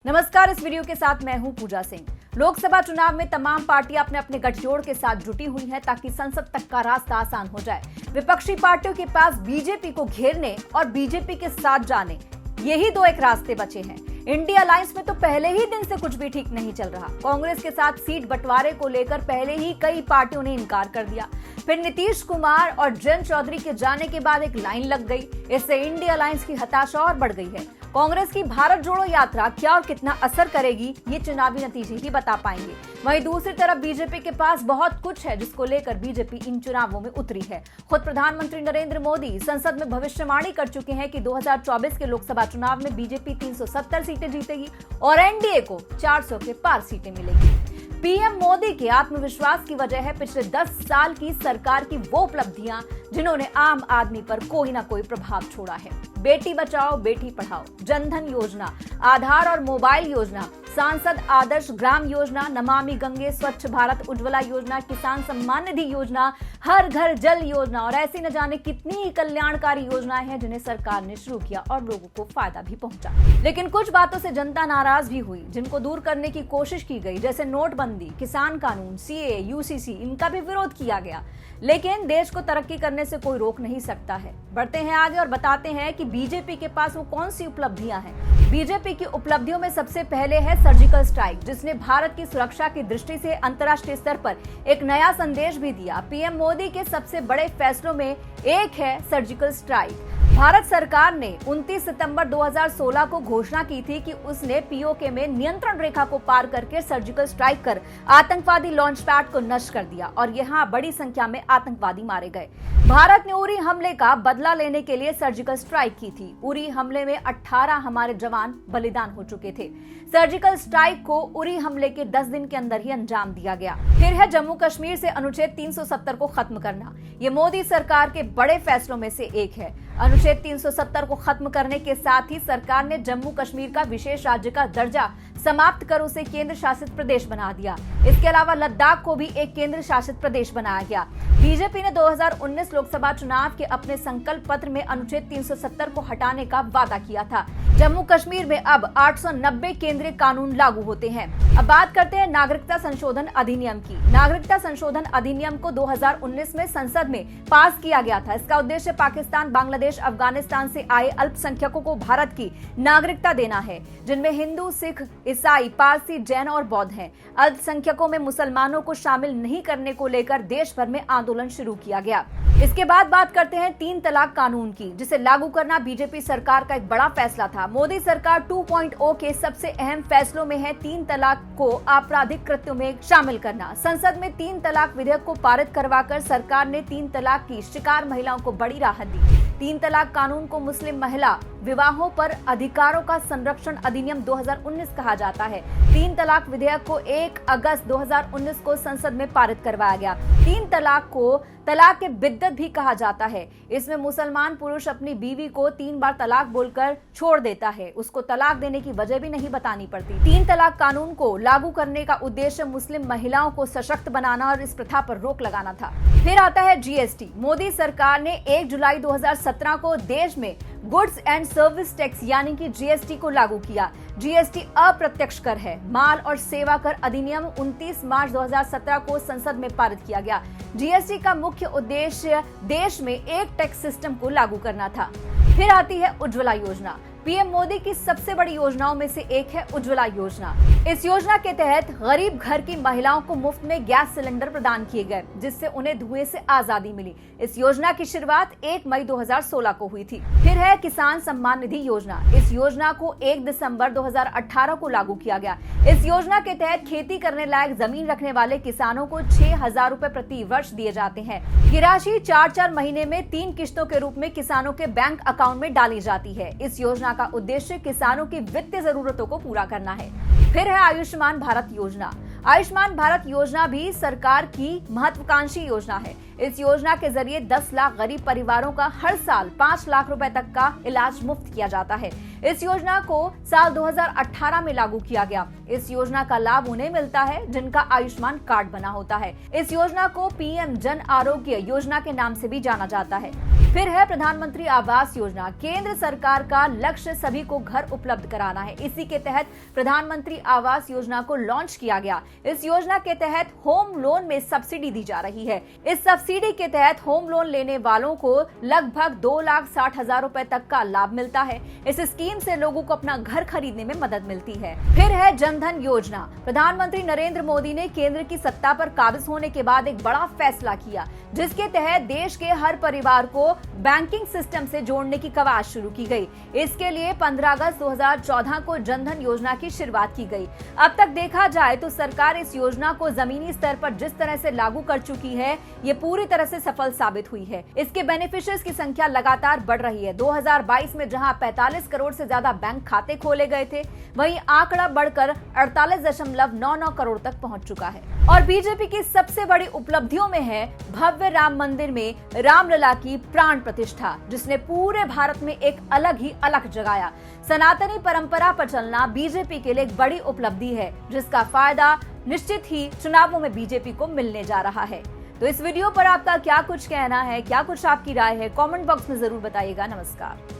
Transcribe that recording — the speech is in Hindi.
नमस्कार, इस वीडियो के साथ मैं हूं पूजा सिंह। लोकसभा चुनाव में तमाम पार्टियां अपने अपने गठजोड़ के साथ जुटी हुई हैं ताकि संसद तक का रास्ता आसान हो जाए। विपक्षी पार्टियों के पास बीजेपी को घेरने और बीजेपी के साथ जाने, यही दो एक रास्ते बचे हैं। इंडिया अलायंस में तो पहले ही दिन से कुछ भी ठीक नहीं चल रहा। कांग्रेस के साथ सीट बंटवारे को लेकर पहले ही कई पार्टियों ने इनकार कर दिया। फिर नीतीश कुमार और जयंत चौधरी के जाने के बाद एक लाइन लग गई। इससे इंडिया अलायंस की हताशा और बढ़ गई है। कांग्रेस की भारत जोड़ो यात्रा क्या और कितना असर करेगी, ये चुनावी नतीजे ही बता पाएंगे। वहीं दूसरी तरफ बीजेपी के पास बहुत कुछ है जिसको लेकर बीजेपी इन चुनावों में उतरी है। खुद प्रधानमंत्री नरेंद्र मोदी संसद में भविष्यवाणी कर चुके हैं कि 2024 के लोकसभा चुनाव में बीजेपी 370 सीटें जीतेगी और एनडीए को 400 के पार सीटें मिलेगी। पीएम मोदी के आत्मविश्वास की वजह है पिछले 10 साल की सरकार की वो उपलब्धियां जिन्होंने आम आदमी पर कोई ना कोई प्रभाव छोड़ा है। बेटी बचाओ बेटी पढ़ाओ, जनधन योजना, आधार और मोबाइल योजना, सांसद आदर्श ग्राम योजना, नमामि गंगे, स्वच्छ भारत, उज्ज्वला योजना, किसान सम्मान निधि योजना, हर घर जल योजना और ऐसी न जाने कितनी ही कल्याणकारी योजनाएं हैं जिन्हें सरकार ने शुरू किया और लोगों को फायदा भी पहुंचा। लेकिन कुछ बातों से जनता नाराज भी हुई जिनको दूर करने की कोशिश की गई, जैसे नोटबंदी, किसान कानून, सीएए, यूसीसी, इनका भी विरोध किया गया। लेकिन देश को तरक्की करने से कोई रोक नहीं सकता है। बढ़ते हैं आगे और बताते हैं कि बीजेपी के पास वो कौन सी उपलब्धियां हैं। बीजेपी की उपलब्धियों में सबसे पहले है सर्जिकल स्ट्राइक, जिसने भारत की सुरक्षा की दृष्टि से अंतर्राष्ट्रीय स्तर पर एक नया संदेश भी दिया। पीएम मोदी के सबसे बड़े फैसलों में एक है सर्जिकल स्ट्राइक। भारत सरकार ने 29 सितंबर 2016 को घोषणा की थी कि उसने पीओके में नियंत्रण रेखा को पार करके सर्जिकल स्ट्राइक कर आतंकवादी लॉन्च पैड को नष्ट कर दिया और यहां बड़ी संख्या में आतंकवादी मारे गए। भारत ने उरी हमले का बदला लेने के लिए सर्जिकल स्ट्राइक की थी। उरी हमले में 18 हमारे जवान बलिदान हो चुके थे। सर्जिकल स्ट्राइक को उरी हमले के 10 दिन के अंदर ही अंजाम दिया गया। फिर है जम्मू कश्मीर से अनुच्छेद 370 को खत्म करना। ये मोदी सरकार के बड़े फैसलों में से एक है। अनुच्छेद 370 को खत्म करने के साथ ही सरकार ने जम्मू कश्मीर का विशेष राज्य का दर्जा समाप्त कर उसे केंद्र शासित प्रदेश बना दिया। इसके अलावा लद्दाख को भी एक केंद्र शासित प्रदेश बनाया गया। बीजेपी ने 2019 लोकसभा चुनाव के अपने संकल्प पत्र में अनुच्छेद 370 को हटाने का वादा किया था। जम्मू कश्मीर में अब 890 केंद्रीय कानून लागू होते हैं। अब बात करते हैं नागरिकता संशोधन अधिनियम की। नागरिकता संशोधन अधिनियम को 2019 में संसद में पास किया गया था। इसका उद्देश्य पाकिस्तान, बांग्लादेश, अफगानिस्तान से आए अल्पसंख्यकों को भारत की नागरिकता देना है, जिनमें हिंदू, सिख, ईसाई, पारसी, जैन और बौद्ध हैं। अल्पसंख्यकों में मुसलमानों को शामिल नहीं करने को लेकर देश भर में आंदोलन शुरू किया गया। इसके बाद बात करते हैं 3 तलाक कानून की, जिसे लागू करना बीजेपी सरकार का एक बड़ा फैसला था। मोदी सरकार 2.0 के सबसे अहम फैसलों में है 3 तलाक को आपराधिक कृत्यों में शामिल करना। संसद में 3 तलाक विधेयक को पारित करवाकर सरकार ने 3 तलाक की शिकार महिलाओं को बड़ी राहत दी। 3 तलाक कानून को मुस्लिम महिला विवाहों पर अधिकारों का संरक्षण अधिनियम 2019 कहा जाता है। 3 तलाक विधेयक को 1 अगस्त 2019 को संसद में पारित करवाया गया। 3 तलाक को तलाक के बिद्दत भी कहा जाता है। इसमें मुसलमान पुरुष अपनी बीवी को 3 बार तलाक बोलकर छोड़ देता है, उसको तलाक देने की वजह भी नहीं बतानी पड़ती। 3 तलाक कानून को लागू करने का उद्देश्य मुस्लिम महिलाओं को सशक्त बनाना और इस प्रथा पर रोक लगाना था। फिर आता है जीएसटी। मोदी सरकार ने 1 जुलाई 2017 को देश में गुड्स एंड सर्विस टैक्स यानी कि जीएसटी को लागू किया। जीएसटी अप्रत्यक्ष कर है। माल और सेवा कर अधिनियम 29 मार्च 2017 को संसद में पारित किया गया। जीएसटी का मुख्य उद्देश्य देश में एक टैक्स सिस्टम को लागू करना था। फिर आती है उज्ज्वला योजना। पीएम मोदी की सबसे बड़ी योजनाओं में से एक है उज्ज्वला योजना। इस योजना के तहत गरीब घर की महिलाओं को मुफ्त में गैस सिलेंडर प्रदान किए गए, जिससे उन्हें धुएं से आजादी मिली। इस योजना की शुरुआत 1 मई 2016 को हुई थी। फिर है किसान सम्मान निधि योजना। इस योजना को 1 दिसंबर 2018 को लागू किया गया। इस योजना के तहत खेती करने लायक जमीन रखने वाले किसानों को 6,000 रुपए प्रति वर्ष दिए जाते हैं। ये राशि 4-4 महीने में 3 किश्तों के रूप में किसानों के बैंक अकाउंट में डाली जाती है। इस योजना का उद्देश्य किसानों की वित्तीय जरूरतों को पूरा करना है। फिर है आयुष्मान भारत योजना। आयुष्मान भारत योजना भी सरकार की महत्वाकांक्षी योजना है। इस योजना के जरिए 10 लाख गरीब परिवारों का हर साल 5 लाख रुपए तक का इलाज मुफ्त किया जाता है। इस योजना को साल 2018 में लागू किया गया। इस योजना का लाभ उन्हें मिलता है जिनका आयुष्मान कार्ड बना होता है। इस योजना को पीएम जन आरोग्य योजना के नाम से भी जाना जाता है। फिर है प्रधानमंत्री आवास योजना। केंद्र सरकार का लक्ष्य सभी को घर उपलब्ध कराना है। इसी के तहत प्रधानमंत्री आवास योजना को लॉन्च किया गया। इस योजना के तहत होम लोन में सब्सिडी दी जा रही है। इस सब्सिडी के तहत होम लोन लेने वालों को लगभग 2,60,000 रुपए तक का लाभ मिलता है। इस स्कीम से लोगों को अपना घर खरीदने में मदद मिलती है। फिर है जनधन योजना। प्रधानमंत्री नरेंद्र मोदी ने केंद्र की सत्ता पर काबिज होने के बाद एक बड़ा फैसला किया, जिसके तहत देश के हर परिवार को बैंकिंग सिस्टम से जोड़ने की कवायद शुरू की गई। इसके लिए 15 अगस्त 2014 को जनधन योजना की शुरुआत की गई। अब तक देखा जाए तो सरकार इस योजना को जमीनी स्तर पर जिस तरह से लागू कर चुकी है, ये पूरी तरह से सफल साबित हुई है। इसके बेनिफिशियरीज की संख्या लगातार बढ़ रही है। 2022 में जहां 45 करोड़ से ज्यादा बैंक खाते खोले गए थे, वहीं आंकड़ा बढ़कर 48.99 करोड़ तक पहुंच चुका है। और बीजेपी की सबसे बड़ी उपलब्धियों में है भव्य राम मंदिर में रामलला की प्राण प्रतिष्ठा, जिसने पूरे भारत में एक अलग ही अलग जगाया। सनातनी परंपरा पर चलना बीजेपी के लिए एक बड़ी उपलब्धि है, जिसका फायदा निश्चित ही चुनावों में बीजेपी को मिलने जा रहा है। तो इस वीडियो पर आपका क्या कुछ कहना है, क्या कुछ आपकी राय है, कमेंट बॉक्स में जरूर बताइएगा। नमस्कार।